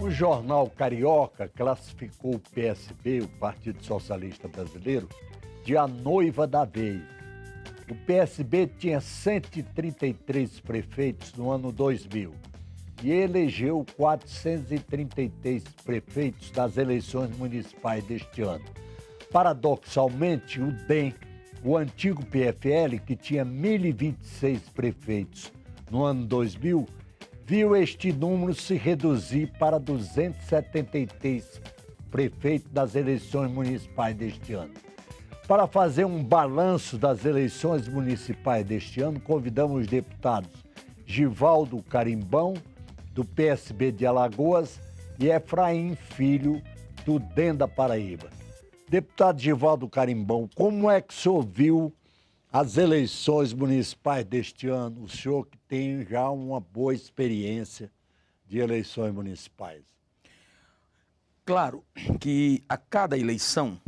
O jornal Carioca classificou o PSB, o Partido Socialista Brasileiro, de a noiva da vez. O PSB tinha 133 prefeitos no ano 2000 e elegeu 433 prefeitos nas eleições municipais deste ano. Paradoxalmente, o DEM, o antigo PFL, que tinha 1.026 prefeitos no ano 2000, viu este número se reduzir para 273 prefeitos das eleições municipais deste ano. Para fazer um balanço das eleições municipais deste ano, convidamos os deputados Givaldo Carimbão, do PSB de Alagoas, e Efraim Filho, do DEM da Paraíba. Deputado Givaldo Carimbão, como é que o senhor viu as eleições municipais deste ano? O senhor que tem já uma boa experiência de eleições municipais. Claro que a cada eleição,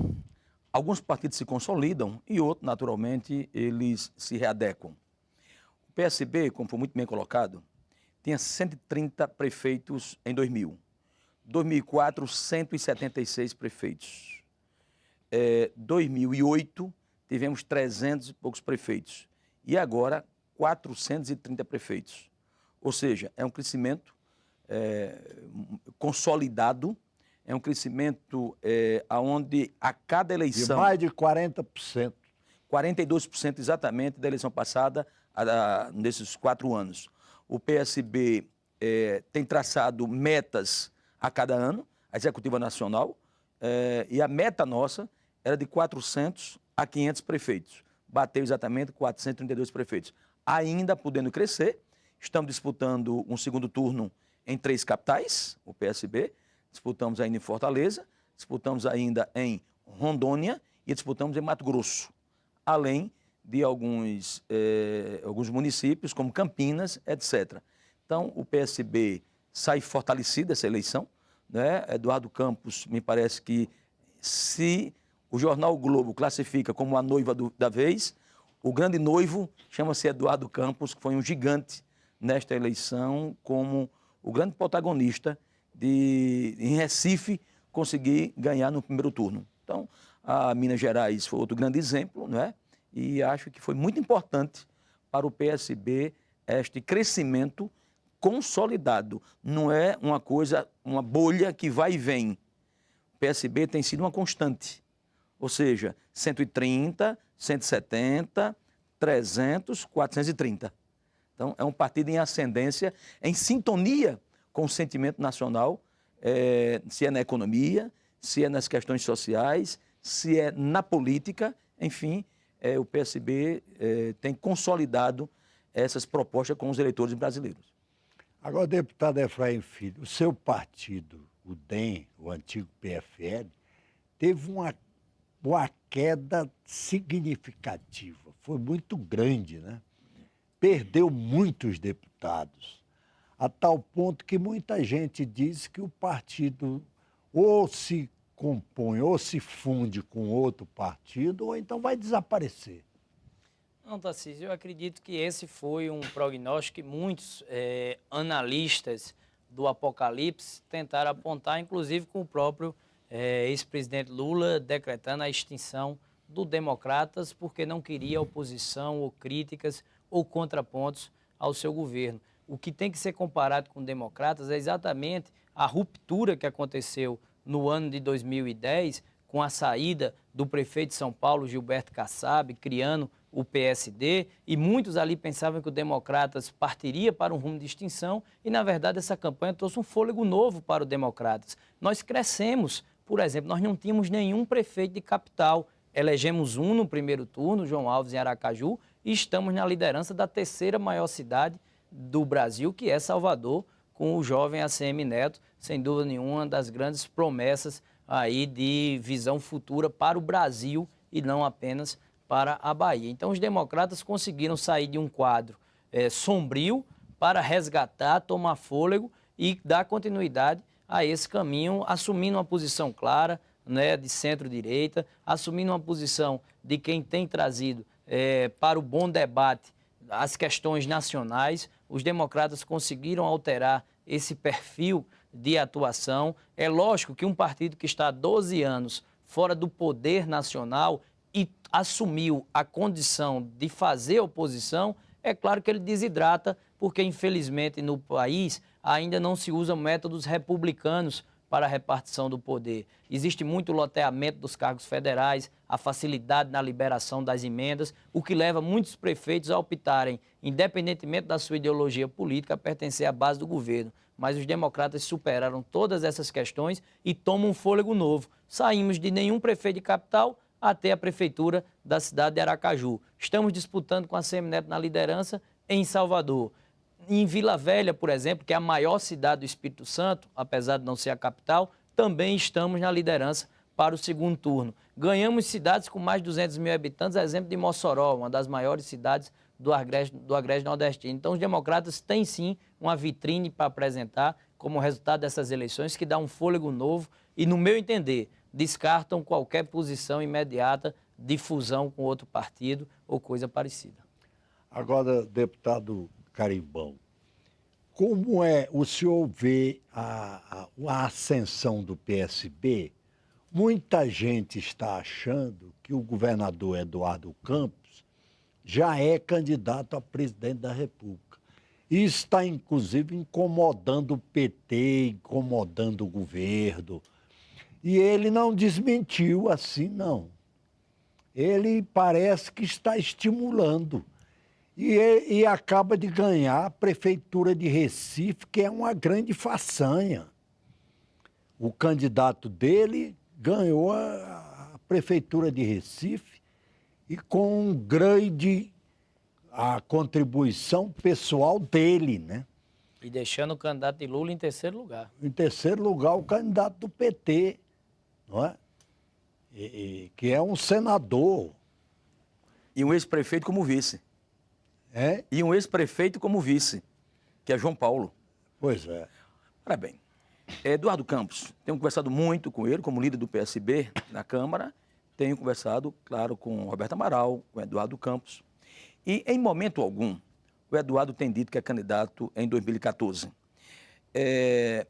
alguns partidos se consolidam e outros, naturalmente, eles se readequam. O PSB, como foi muito bem colocado, tinha 130 prefeitos em 2000. 2004, 176 prefeitos. 2008, tivemos 300 e poucos prefeitos. E agora, 430 prefeitos. Ou seja, é um crescimento consolidado, é um crescimento onde a cada eleição... De mais de 40%. 42% exatamente da eleição passada, nesses 4 anos. O PSB tem traçado metas a cada ano, a Executiva Nacional, e a meta nossa era de 400 a 500 prefeitos. Bateu exatamente 432 prefeitos. Ainda podendo crescer, estamos disputando um segundo turno em 3 capitais, o PSB, disputamos ainda em Fortaleza, disputamos ainda em Rondônia e disputamos em Mato Grosso, além de alguns municípios, como Campinas, etc. Então, o PSB sai fortalecido dessa eleição, né? Eduardo Campos, me parece que, se o jornal o Globo classifica como a noiva da vez, o grande noivo chama-se Eduardo Campos, que foi um gigante nesta eleição, como o grande protagonista de, em Recife, conseguir ganhar no primeiro turno. Então, a Minas Gerais foi outro grande exemplo, não é? E acho que foi muito importante para o PSB este crescimento consolidado. Não é uma coisa, uma bolha que vai e vem. O PSB tem sido uma constante. Ou seja, 130, 170, 300, 430. Então, é um partido em ascendência, em sintonia com o sentimento nacional, se é na economia, se é nas questões sociais, se é na política, enfim, o PSB tem consolidado essas propostas com os eleitores brasileiros. Agora, deputado Efraim Filho, o seu partido, o DEM, o antigo PFL, teve uma queda significativa, foi muito grande, né? Perdeu muitos deputados, a tal ponto que muita gente diz que o partido ou se compõe ou se funde com outro partido ou então vai desaparecer. Não, Tarcísio, eu acredito que esse foi um prognóstico que muitos analistas do Apocalipse tentaram apontar, inclusive com o próprio ex-presidente Lula decretando a extinção do Democratas porque não queria oposição ou críticas ou contrapontos ao seu governo. O que tem que ser comparado com Democratas é exatamente a ruptura que aconteceu no ano de 2010 com a saída do prefeito de São Paulo, Gilberto Kassab, criando o PSD, e muitos ali pensavam que o Democratas partiria para um rumo de extinção e, na verdade, essa campanha trouxe um fôlego novo para o Democratas. Nós crescemos, por exemplo, nós não tínhamos nenhum prefeito de capital, elegemos um no primeiro turno, João Alves, em Aracaju, e estamos na liderança da 3ª maior cidade do Brasil, que é Salvador, com o jovem ACM Neto, sem dúvida nenhuma, uma das grandes promessas aí de visão futura para o Brasil e não apenas para a Bahia. Então, os democratas conseguiram sair de um quadro sombrio para resgatar, tomar fôlego e dar continuidade a esse caminho, assumindo uma posição clara, né, de centro-direita, assumindo uma posição de quem tem trazido para o bom debate as questões nacionais. Os democratas conseguiram alterar esse perfil de atuação. É lógico que um partido que está há 12 anos fora do poder nacional e assumiu a condição de fazer oposição, é claro que ele desidrata, porque infelizmente no país ainda não se usam métodos republicanos para a repartição do poder. Existe muito loteamento dos cargos federais, a facilidade na liberação das emendas, o que leva muitos prefeitos a optarem, independentemente da sua ideologia política, a pertencer à base do governo. Mas os democratas superaram todas essas questões e tomam um fôlego novo. Saímos de nenhum prefeito de capital até a prefeitura da cidade de Aracaju. Estamos disputando com a Semineto na liderança em Salvador. Em Vila Velha, por exemplo, que é a maior cidade do Espírito Santo, apesar de não ser a capital, também estamos na liderança para o segundo turno. Ganhamos cidades com mais de 200 mil habitantes, exemplo de Mossoró, uma das maiores cidades do Agreste Nordestino. Então, os democratas têm sim uma vitrine para apresentar como resultado dessas eleições, que dá um fôlego novo e, no meu entender, descartam qualquer posição imediata de fusão com outro partido ou coisa parecida. Agora, deputado Carimbão, como é o senhor vê a ascensão do PSB? Muita gente está achando que o governador Eduardo Campos já é candidato a presidente da República. Isso está, inclusive, incomodando o PT, incomodando o governo. E ele não desmentiu assim, não. Ele parece que está estimulando. E acaba de ganhar a Prefeitura de Recife, que é uma grande façanha. O candidato dele ganhou a Prefeitura de Recife e com a contribuição pessoal dele, né? E deixando o candidato de Lula em terceiro lugar. Em terceiro lugar, o candidato do PT, não é? Que é um senador. E um ex-prefeito como vice. É? E um ex-prefeito como vice, que é João Paulo. Pois é. Ora bem, Eduardo Campos, tenho conversado muito com ele, como líder do PSB na Câmara, tenho conversado, claro, com Roberto Amaral, com Eduardo Campos, e em momento algum, o Eduardo tem dito que é candidato em 2014. É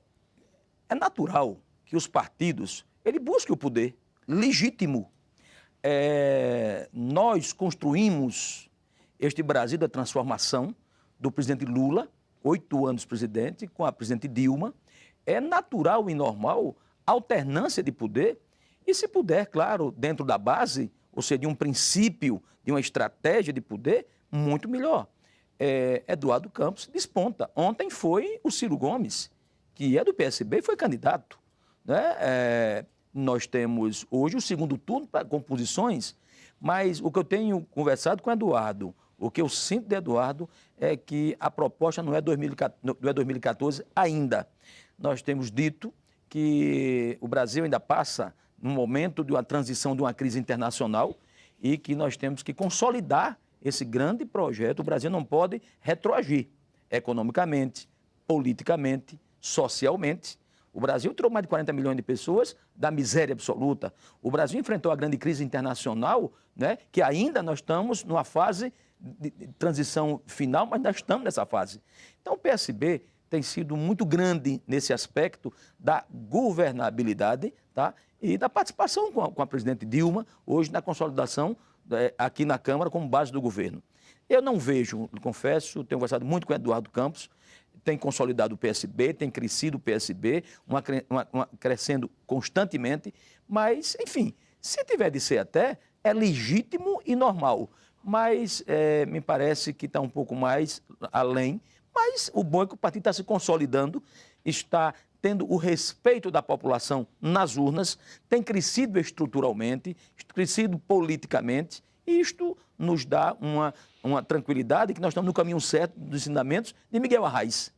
natural que os partidos, ele busque o poder legítimo. Nós construímos este Brasil da transformação do presidente Lula, 8 anos presidente, com a presidente Dilma. É natural e normal a alternância de poder e, se puder, claro, dentro da base, ou seja, de um princípio, de uma estratégia de poder, muito melhor. Eduardo Campos desponta. Ontem foi o Ciro Gomes, que é do PSB e foi candidato, né? Nós temos hoje o segundo turno para composições, mas o que eu tenho conversado com o Eduardo, o que eu sinto de Eduardo é que a proposta não é 2014 ainda. Nós temos dito que o Brasil ainda passa num momento de uma transição de uma crise internacional e que nós temos que consolidar esse grande projeto. O Brasil não pode retroagir economicamente, politicamente, socialmente. O Brasil tirou mais de 40 milhões de pessoas da miséria absoluta. O Brasil enfrentou a grande crise internacional, né, que ainda nós estamos numa fase de transição final, mas nós estamos nessa fase. Então, o PSB tem sido muito grande nesse aspecto da governabilidade, tá, e da participação com a presidente Dilma, hoje na consolidação aqui na Câmara como base do governo. Eu não vejo, confesso, tenho conversado muito com o Eduardo Campos, tem consolidado o PSB, tem crescido o PSB, crescendo constantemente, mas, enfim, se tiver de ser até, é legítimo e normal. Mas me parece que está um pouco mais além. Mas o bom é que o partido está se consolidando, está tendo o respeito da população nas urnas, tem crescido estruturalmente, crescido politicamente, e isto nos dá uma tranquilidade que nós estamos no caminho certo dos ensinamentos de Miguel Arraes.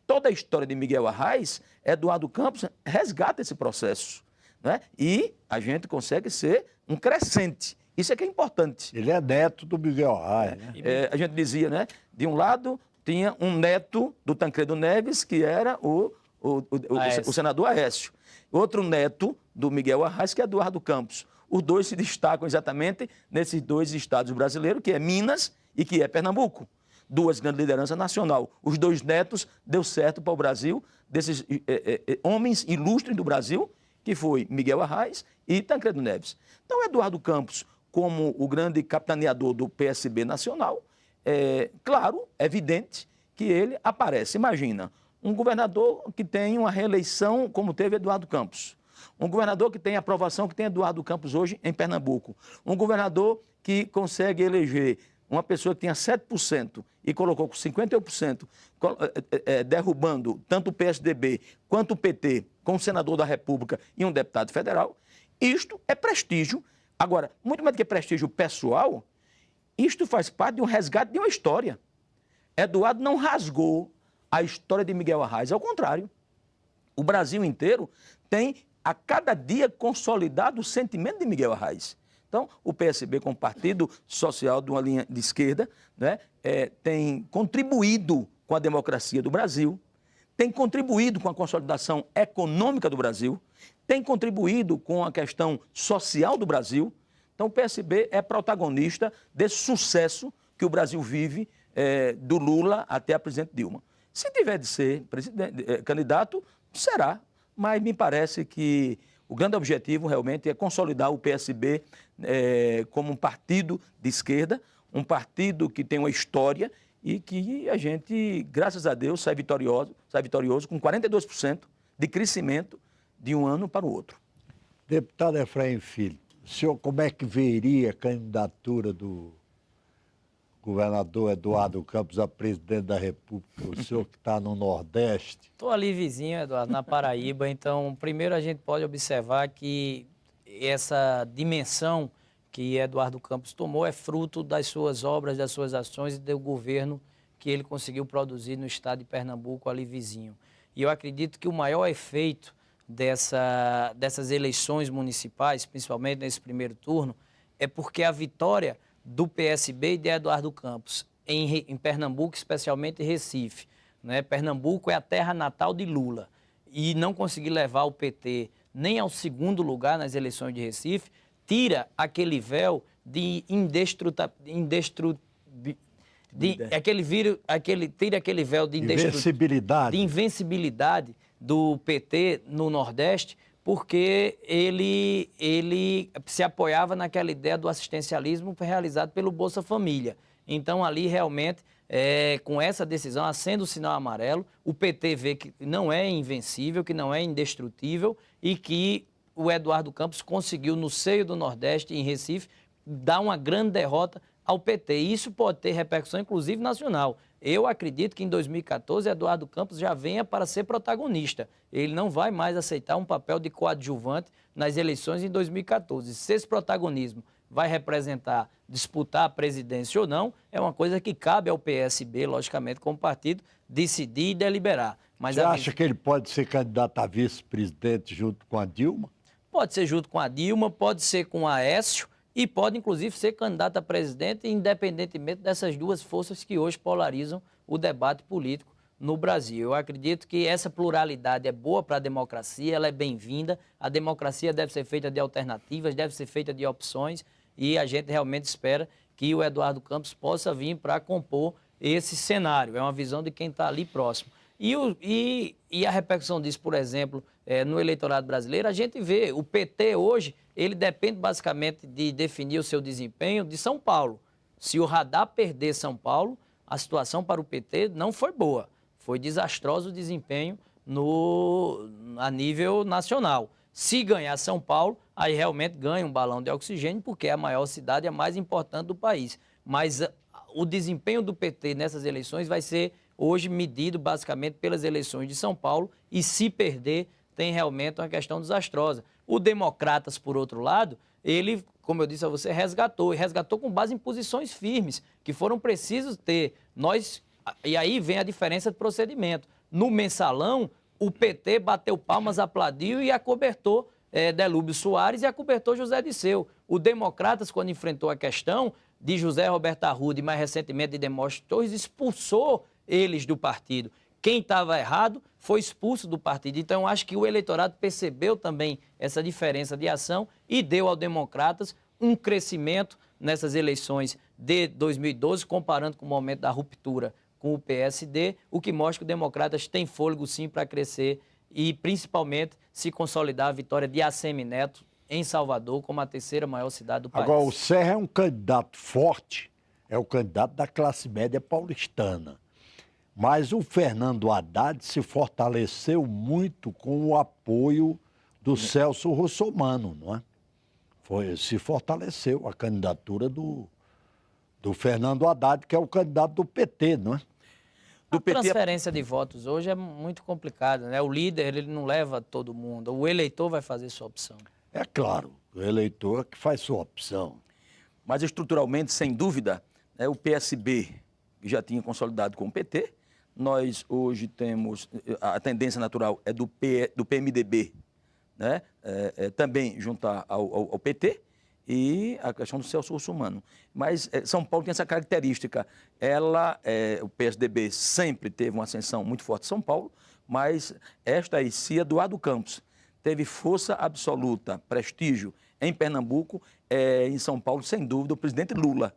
Toda a história de Miguel Arraes, Eduardo Campos resgata esse processo, né? E a gente consegue ser um crescente. Isso é que é importante. Ele é neto do Miguel Arraes, né? A gente dizia, né? De um lado, tinha um neto do Tancredo Neves, que era o senador Aécio. Outro neto do Miguel Arraes, que é Eduardo Campos. Os dois se destacam exatamente nesses dois estados brasileiros, que é Minas e que é Pernambuco. duas grandes lideranças nacional. Os dois netos deu certo para o Brasil, desses homens ilustres do Brasil, que foi Miguel Arraes e Tancredo Neves. Então, Eduardo Campos, como o grande capitaneador do PSB nacional, claro, evidente que ele aparece. Imagina, um governador que tem uma reeleição como teve Eduardo Campos, um governador que tem a aprovação que tem Eduardo Campos hoje em Pernambuco, um governador que consegue eleger uma pessoa que tinha 7% e colocou com 51%, derrubando tanto o PSDB quanto o PT, com um senador da República e um deputado federal. Isto é prestígio. Agora, muito mais do que prestígio pessoal, isto faz parte de um resgate de uma história. Eduardo não rasgou a história de Miguel Arraes, ao contrário. O Brasil inteiro tem, a cada dia, consolidado o sentimento de Miguel Arraes. Então, o PSB, como partido social de uma linha de esquerda, né, tem contribuído com a democracia do Brasil, tem contribuído com a consolidação econômica do Brasil, tem contribuído com a questão social do Brasil. Então, o PSB é protagonista desse sucesso que o Brasil vive, do Lula até a presidente Dilma. Se tiver de ser candidato, será, mas me parece que o grande objetivo realmente é consolidar o PSB como um partido de esquerda, um partido que tem uma história e que a gente, graças a Deus, sai vitorioso com 42% de crescimento de um ano para o outro. Deputado Efraim Filho, o senhor como é que veria a candidatura do governador Eduardo Campos a presidente da República, o senhor que está no Nordeste? Estou ali vizinho, Eduardo, na Paraíba, então primeiro a gente pode observar que essa dimensão que Eduardo Campos tomou é fruto das suas obras, das suas ações e do governo que ele conseguiu produzir no estado de Pernambuco, ali vizinho. E eu acredito que o maior efeito dessas eleições municipais, principalmente nesse primeiro turno, é porque a vitória do PSB e de Eduardo Campos em Pernambuco, especialmente em Recife, né? Pernambuco é a terra natal de Lula e não conseguir levar o PT nem ao segundo lugar nas eleições de Recife, tira aquele véu de invencibilidade do PT no Nordeste, porque ele se apoiava naquela ideia do assistencialismo realizado pelo Bolsa Família. Então, ali, realmente, com essa decisão, acende o sinal amarelo, o PT vê que não é invencível, que não é indestrutível e que o Eduardo Campos conseguiu, no seio do Nordeste, em Recife, dar uma grande derrota ao PT. E isso pode ter repercussão, inclusive, nacional. Eu acredito que em 2014 Eduardo Campos já venha para ser protagonista. Ele não vai mais aceitar um papel de coadjuvante nas eleições em 2014. Se esse protagonismo vai representar disputar a presidência ou não, é uma coisa que cabe ao PSB, logicamente, como partido, decidir e deliberar. Mas você acha que ele pode ser candidato a vice-presidente junto com a Dilma? Pode ser junto com a Dilma, pode ser com a Aécio, e pode, inclusive, ser candidato a presidente, independentemente dessas duas forças que hoje polarizam o debate político no Brasil. Eu acredito que essa pluralidade é boa para a democracia, ela é bem-vinda. A democracia deve ser feita de alternativas, deve ser feita de opções, e a gente realmente espera que o Eduardo Campos possa vir para compor esse cenário. É uma visão de quem está ali próximo. E a repercussão disso, por exemplo, no eleitorado brasileiro, a gente vê, o PT hoje, ele depende basicamente de definir o seu desempenho de São Paulo. Se o radar perder São Paulo, a situação para o PT não foi boa. Foi desastroso o desempenho a nível nacional. Se ganhar São Paulo, aí realmente ganha um balão de oxigênio, porque é a maior cidade e a mais importante do país. Mas o desempenho do PT nessas eleições vai ser hoje medido basicamente pelas eleições de São Paulo, e se perder, tem realmente uma questão desastrosa. O Democratas, por outro lado, ele, como eu disse a você, resgatou com base em posições firmes, que foram precisos ter. E aí vem a diferença de procedimento. No Mensalão, o PT bateu palmas, aplaudiu e acobertou Delúbio Soares e acobertou José Disseu. O Democratas, quando enfrentou a questão de José Roberto Arruda e mais recentemente de Demóstenes Torres, expulsou eles do partido. Quem estava errado foi expulso do partido. Então, acho que o eleitorado percebeu também essa diferença de ação e deu ao Democratas um crescimento nessas eleições de 2012, comparando com o momento da ruptura com o PSD, o que mostra que o Democratas tem fôlego sim para crescer e principalmente se consolidar a vitória de ACM Neto em Salvador como a terceira maior cidade do país. Agora, o Serra é um candidato forte, é o candidato da classe média paulistana. Mas o Fernando Haddad se fortaleceu muito com o apoio do Celso Russomano, não é? Se fortaleceu a candidatura do Fernando Haddad, que é o candidato do PT, não é? A transferência de votos hoje é muito complicada, né? O líder, ele não leva todo mundo, o eleitor vai fazer sua opção. É claro, o eleitor que faz sua opção. Mas estruturalmente, sem dúvida, o PSB que já tinha consolidado com o PT, nós hoje temos, a tendência natural é do PMDB, né? Também juntar ao PT, e a questão do Celso Russomano. Mas São Paulo tem essa característica. O PSDB sempre teve uma ascensão muito forte em São Paulo, mas esta aí, se Eduardo Campos teve força absoluta, prestígio em Pernambuco, em São Paulo, sem dúvida, o presidente Lula.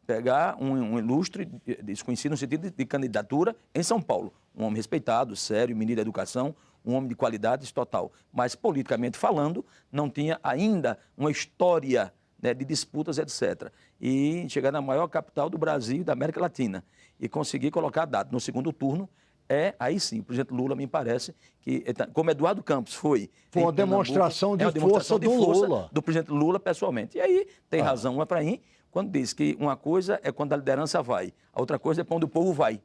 Pegar um ilustre, desconhecido no sentido de candidatura, em São Paulo. Um homem respeitado, sério, ministro da Educação, um homem de qualidades total. Mas, politicamente falando, não tinha ainda uma história, né, de disputas, etc. E chegar na maior capital do Brasil e da América Latina e conseguir colocar a data no segundo turno, aí sim, o presidente Lula, me parece que, como Eduardo Campos foi uma demonstração de força do Lula. Do presidente Lula, pessoalmente. E aí tem razão o Efraim, quando diz que uma coisa é quando a liderança vai, a outra coisa é quando o povo vai.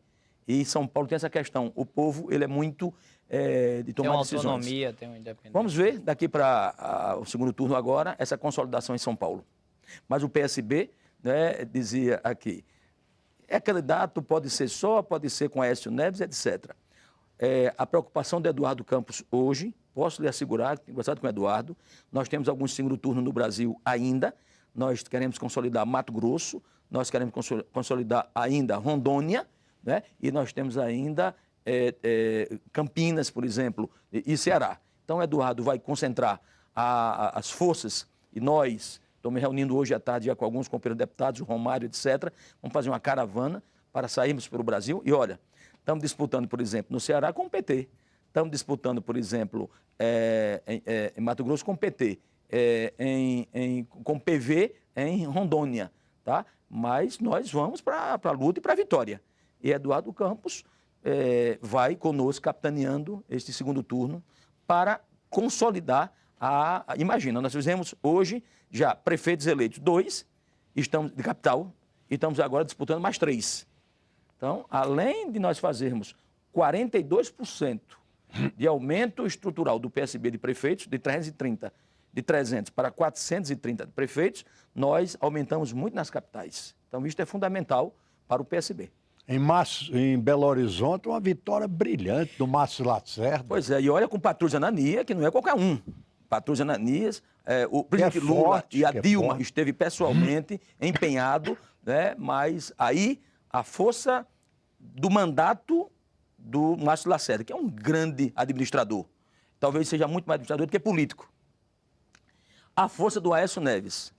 E São Paulo tem essa questão. O povo, ele é muito de tomar decisões. Tem uma autonomia, tem uma independência. Vamos ver daqui para o segundo turno agora, essa consolidação em São Paulo. Mas o PSB, né, dizia aqui, candidato, pode ser só, pode ser com Aécio Neves, etc. A preocupação de Eduardo Campos hoje, posso lhe assegurar, tenho conversado com o Eduardo, nós temos alguns segundo turno no Brasil ainda, nós queremos consolidar Mato Grosso, nós queremos consolidar ainda Rondônia, né? E nós temos ainda Campinas, por exemplo, e Ceará. Então, Eduardo vai concentrar as forças, e nós estamos me reunindo hoje à tarde já com alguns companheiros deputados, o Romário, etc. Vamos fazer uma caravana para sairmos para o Brasil. E olha, estamos disputando, por exemplo, no Ceará com o PT. Estamos disputando, por exemplo, em Mato Grosso com o PT. Com PV em Rondônia, tá? Mas nós vamos para a luta e para a vitória. E Eduardo Campos vai conosco capitaneando este segundo turno para consolidar imagina, nós fizemos hoje já prefeitos eleitos 2, estamos de capital, e estamos agora disputando mais 3. Então, além de nós fazermos 42% de aumento estrutural do PSB de prefeitos, de 300 para 430 de prefeitos, nós aumentamos muito nas capitais. Então, isso é fundamental para o PSB. Em Belo Horizonte, uma vitória brilhante do Márcio Lacerda. Pois é, e olha com Patrulha Ananias, que não é qualquer um. Patrulha Ananias, o presidente Lula e a Dilma esteve pessoalmente empenhado, né? Mas aí a força do mandato do Márcio Lacerda, que é um grande administrador, talvez seja muito mais administrador do que político. A força do Aécio Neves,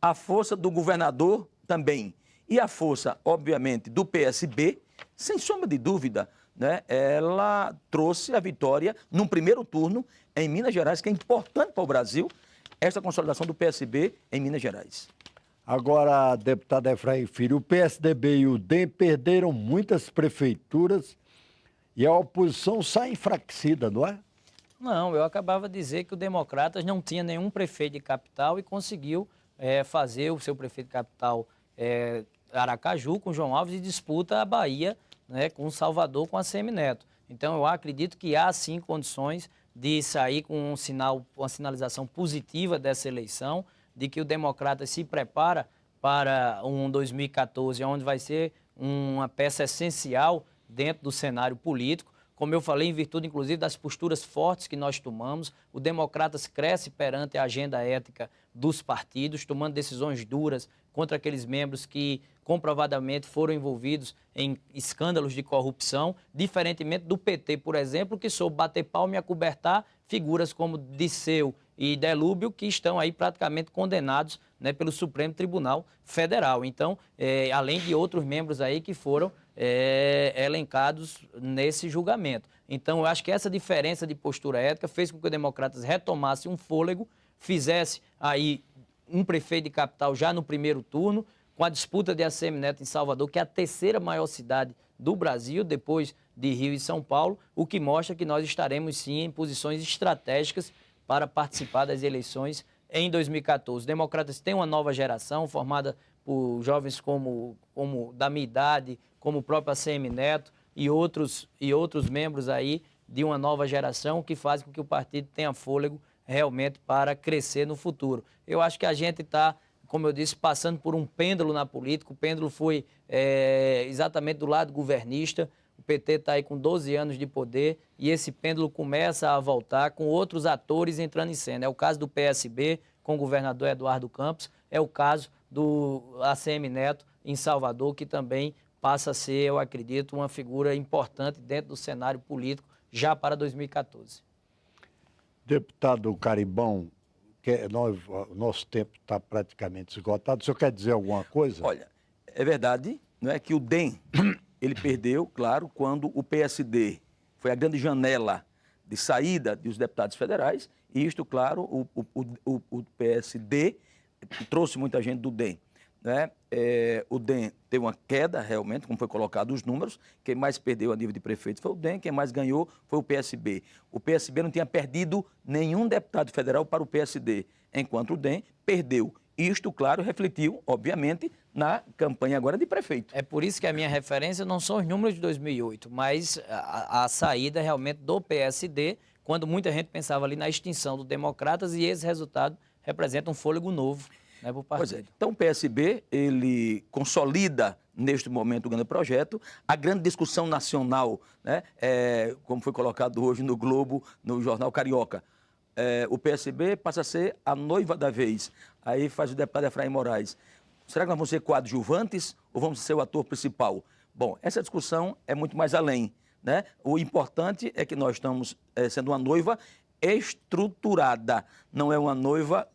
a força do governador também, e a força, obviamente, do PSB, sem sombra de dúvida, né, ela trouxe a vitória num primeiro turno em Minas Gerais, que é importante para o Brasil, essa consolidação do PSB em Minas Gerais. Agora, deputado Efraim Filho, o PSDB e o DEM perderam muitas prefeituras e a oposição sai enfraquecida, não é? Não, eu acabava de dizer que o Democratas não tinha nenhum prefeito de capital e conseguiu fazer o seu prefeito de capital Aracaju com João Alves e disputa a Bahia, né, com Salvador, com a ACM Neto. Então, eu acredito que há, sim, condições de sair com uma sinalização positiva dessa eleição, de que o Democratas se prepara para um 2014, onde vai ser uma peça essencial dentro do cenário político. Como eu falei, em virtude, inclusive, das posturas fortes que nós tomamos, o Democratas cresce perante a agenda ética dos partidos, tomando decisões duras contra aqueles membros que comprovadamente foram envolvidos em escândalos de corrupção, diferentemente do PT, por exemplo, que soube bater palma e acobertar figuras como Disseu e Delúbio, que estão aí praticamente condenados, né, pelo Supremo Tribunal Federal. Então, além de outros membros aí que foram elencados nesse julgamento. Então, eu acho que essa diferença de postura ética fez com que o Democratas retomasse um fôlego, fizesse aí um prefeito de capital já no primeiro turno, com a disputa de ACM Neto em Salvador, que é a terceira maior cidade do Brasil, depois de Rio e São Paulo, o que mostra que nós estaremos sim em posições estratégicas para participar das eleições em 2014. Os democratas têm uma nova geração formada por jovens como da minha idade, como o próprio ACM Neto e outros membros aí de uma nova geração que fazem com que o partido tenha fôlego realmente para crescer no futuro. Eu acho que a gente está, como eu disse, passando por um pêndulo na política. O pêndulo foi exatamente do lado governista. O PT está aí com 12 anos de poder e esse pêndulo começa a voltar com outros atores entrando em cena. É o caso do PSB com o governador Eduardo Campos, é o caso do ACM Neto em Salvador, que também passa a ser, eu acredito, uma figura importante dentro do cenário político já para 2014. Deputado Carimbão, o nosso tempo está praticamente esgotado. O senhor quer dizer alguma coisa? Olha, é verdade, não é que o DEM, ele perdeu, claro, quando o PSD foi a grande janela de saída dos deputados federais, e isto, claro, o PSD trouxe muita gente do DEM. Né? O DEM teve uma queda, realmente, como foi colocado os números. Quem mais perdeu a nível de prefeito foi o DEM, quem mais ganhou foi o PSB. O PSB não tinha perdido nenhum deputado federal para o PSD, enquanto o DEM perdeu. Isto, claro, refletiu, obviamente, na campanha agora de prefeito. É por isso que a minha referência não são os números de 2008, mas a saída realmente do PSD, quando muita gente pensava ali na extinção do Democratas, e esse resultado representa um fôlego novo, né, para o partido. Pois é. Então o PSB, ele consolida neste momento o grande projeto, a grande discussão nacional, né, como foi colocado hoje no Globo, no jornal Carioca. O PSB passa a ser a noiva da vez. Aí faz o deputado Efraim Moraes. Será que nós vamos ser coadjuvantes ou vamos ser o ator principal? Bom, essa discussão é muito mais além, né? O importante é que nós estamos sendo uma noiva estruturada, não é uma noiva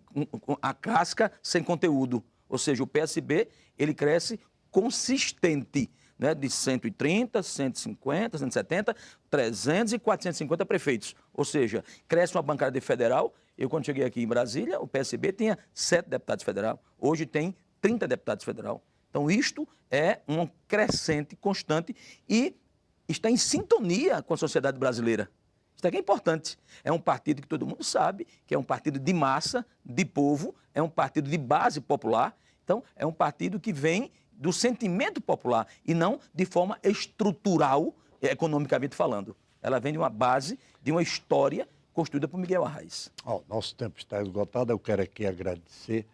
com a casca sem conteúdo. Ou seja, o PSB, ele cresce consistente, né, de 130, 150, 170, 300 e 450 prefeitos. Ou seja, cresce uma bancada de federal. Eu, quando cheguei aqui em Brasília, o PSB tinha 7 deputados federais. Hoje tem 30 deputados federais. Então, isto é um crescente constante e está em sintonia com a sociedade brasileira. Isso aqui é importante. É um partido que todo mundo sabe, que é um partido de massa, de povo, é um partido de base popular. Então, é um partido que vem do sentimento popular e não de forma estrutural, economicamente falando. Ela vem de uma base, de uma história construída por Miguel Arraes. Nosso tempo está esgotado. Eu quero aqui agradecer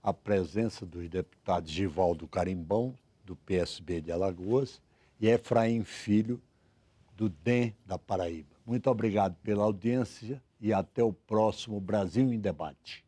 a presença dos deputados Givaldo Carimbão, do PSB de Alagoas, e Efraim Filho, do DEM da Paraíba. Muito obrigado pela audiência e até o próximo Brasil em Debate.